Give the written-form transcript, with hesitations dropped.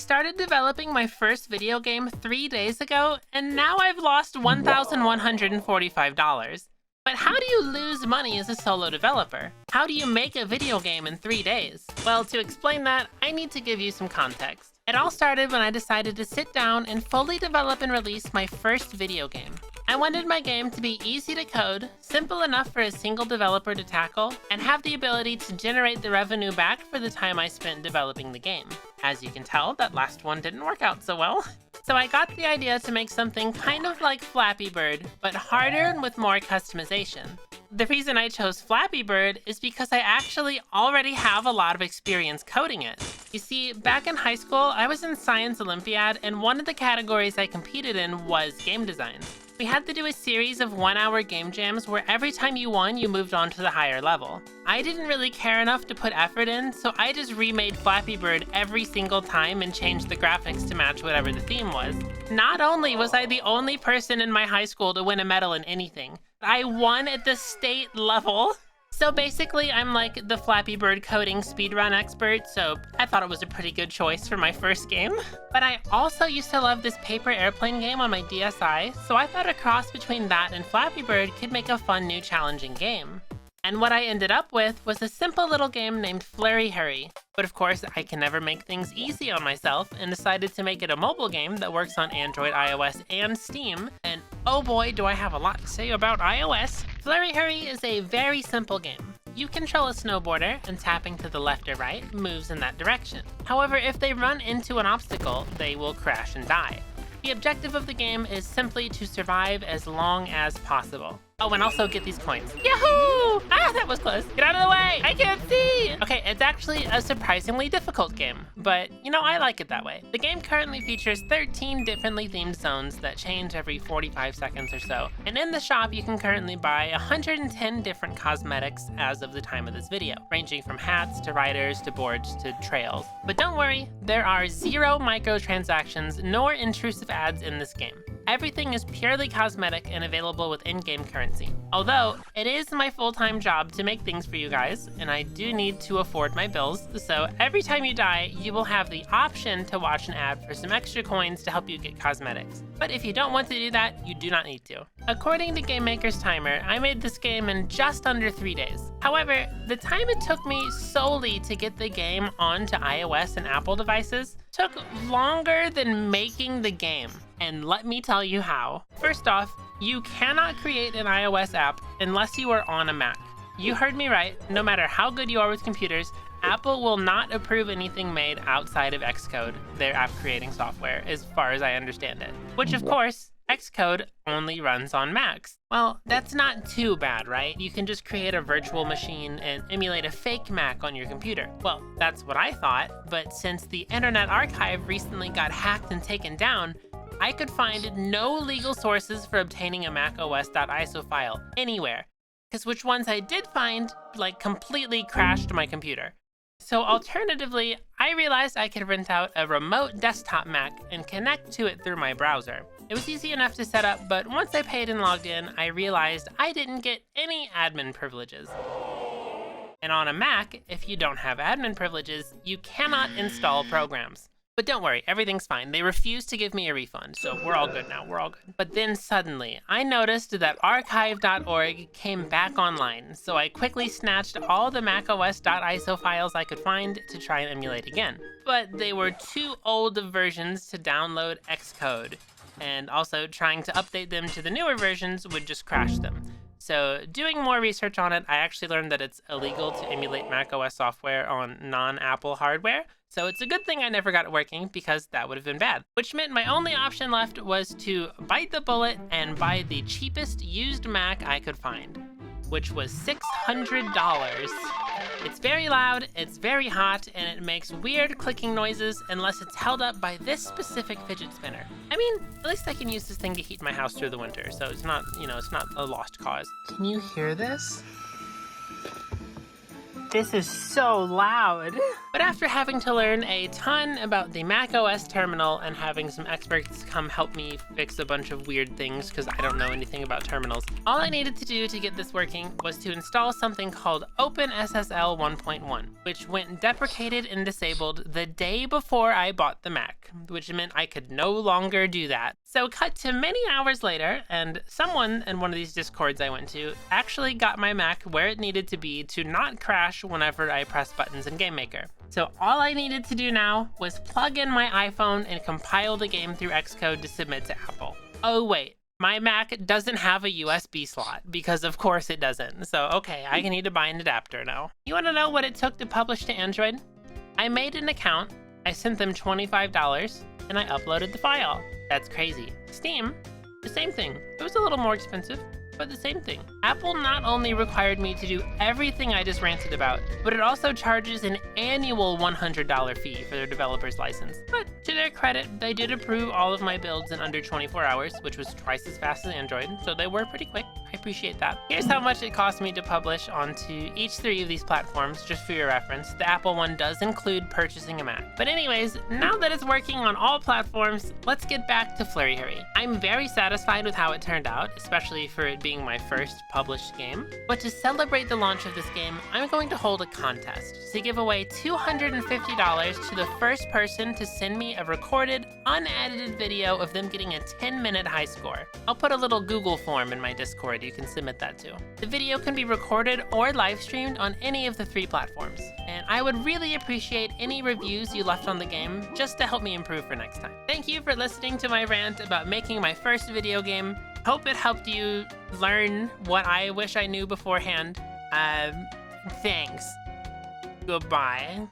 started developing my first video game 3 days ago, and now I've lost $1,145. But how do you lose money as a solo developer? How do you make a video game in 3 days? Well, to explain that, I need to give you some context. It all started when I decided to sit down and fully develop and release my first video game. I wanted my game to be easy to code, simple enough for a single developer to tackle, and have the ability to generate the revenue back for the time I spent developing the game. As you can tell, that last one didn't work out so well. So I got the idea to make something kind of like Flappy Bird, but harder and with more customization. The reason I chose Flappy Bird is because I actually already have a lot of experience coding it. You see, back in high school, I was in Science Olympiad, and one of the categories I competed in was game design. We had to do a series of 1-hour game jams where every time you won, you moved on to the higher level. I didn't really care enough to put effort in, so I just remade Flappy Bird every single time and changed the graphics to match whatever the theme was. Not only was I the only person in my high school to win a medal in anything, I won at the state level. So basically, I'm like the Flappy Bird coding speedrun expert, so I thought it was a pretty good choice for my first game. But I also used to love this paper airplane game on my DSi, so I thought a cross between that and Flappy Bird could make a fun new challenging game. And what I ended up with was a simple little game named Flurry Hurry. But of course, I can never make things easy on myself and decided to make it a mobile game that works on Android, iOS, and Steam. And oh boy, do I have a lot to say about iOS. Flurry Hurry is a very simple game. You control a snowboarder, and tapping to the left or right moves in that direction. However, if they run into an obstacle, they will crash and die. The objective of the game is simply to survive as long as possible. Oh, and also get these coins. Yahoo! Ah, that was close. Get out of the way! I can't see! Okay, it's actually a surprisingly difficult game, but you know, I like it that way. The game currently features 13 differently themed zones that change every 45 seconds or so. And in the shop, you can currently buy 110 different cosmetics as of the time of this video, ranging from hats to riders to boards to trails. But don't worry, there are 0 microtransactions nor intrusive ads in this game. Everything is purely cosmetic and available with in-game currency. Although, it is my full-time job to make things for you guys, and I do need to afford my bills, so every time you die, you will have the option to watch an ad for some extra coins to help you get cosmetics. But if you don't want to do that, you do not need to. According to Game Maker's timer, I made this game in just under 3 days. However, the time it took me solely to get the game onto iOS and Apple devices took longer than making the game. And let me tell you how. First off, you cannot create an iOS app unless you are on a Mac. You heard me right, no matter how good you are with computers, Apple will not approve anything made outside of Xcode, their app creating software, as far as I understand it. Which of course, Xcode only runs on Macs. Well, that's not too bad, right? You can just create a virtual machine and emulate a fake Mac on your computer. Well, that's what I thought, but since the Internet Archive recently got hacked and taken down, I could find no legal sources for obtaining a macOS.iso file anywhere, because which ones I did find, completely crashed my computer. So alternatively, I realized I could rent out a remote desktop Mac and connect to it through my browser. It was easy enough to set up, but once I paid and logged in, I realized I didn't get any admin privileges. And on a Mac, if you don't have admin privileges, you cannot install programs. But don't worry, everything's fine. They refused to give me a refund, so we're all good now, we're all good. But then suddenly, I noticed that archive.org came back online, so I quickly snatched all the macOS.iso files I could find to try and emulate again. But they were too old of versions to download Xcode, and also trying to update them to the newer versions would just crash them. So doing more research on it, I actually learned that it's illegal to emulate macOS software on non-Apple hardware. So it's a good thing I never got it working, because that would have been bad. Which meant my only option left was to bite the bullet and buy the cheapest used Mac I could find, which was $600. It's very loud, it's very hot, and it makes weird clicking noises unless it's held up by this specific fidget spinner. I mean, at least I can use this thing to heat my house through the winter, so it's not, it's not a lost cause. Can you hear this? This is so loud. But after having to learn a ton about the Mac OS terminal and having some experts come help me fix a bunch of weird things because I don't know anything about terminals, all I needed to do to get this working was to install something called OpenSSL 1.1, which went deprecated and disabled the day before I bought the Mac, which meant I could no longer do that. So cut to many hours later, and someone in one of these Discords I went to actually got my Mac where it needed to be to not crash whenever I press buttons in GameMaker. So all I needed to do now was plug in my iPhone and compile the game through Xcode to submit to Apple. Oh wait, my Mac doesn't have a USB slot, because of course it doesn't. So okay, I need to buy an adapter now. You wanna know what it took to publish to Android? I made an account, I sent them $25, and I uploaded the file. That's crazy. Steam, the same thing. It was a little more expensive, but the same thing. Apple not only required me to do everything I just ranted about, but it also charges an annual $100 fee for their developer's license. But to their credit, they did approve all of my builds in under 24 hours, which was twice as fast as Android, so they were pretty quick. I appreciate that. Here's how much it cost me to publish onto each 3 of these platforms, just for your reference. The Apple one does include purchasing a Mac. But anyways, now that it's working on all platforms, let's get back to Flurry Hurry. I'm very satisfied with how it turned out, especially for it being my first published game. But to celebrate the launch of this game, I'm going to hold a contest to give away $250 to the first person to send me a recorded, unedited video of them getting a 10-minute high score. I'll put a little Google form in my Discord you can submit that to. The video can be recorded or live streamed on any of the 3 platforms, and I would really appreciate any reviews you left on the game just to help me improve for next time. Thank you for listening to my rant about making my first video game. Hope it helped you learn what I wish I knew beforehand. Thanks. Goodbye.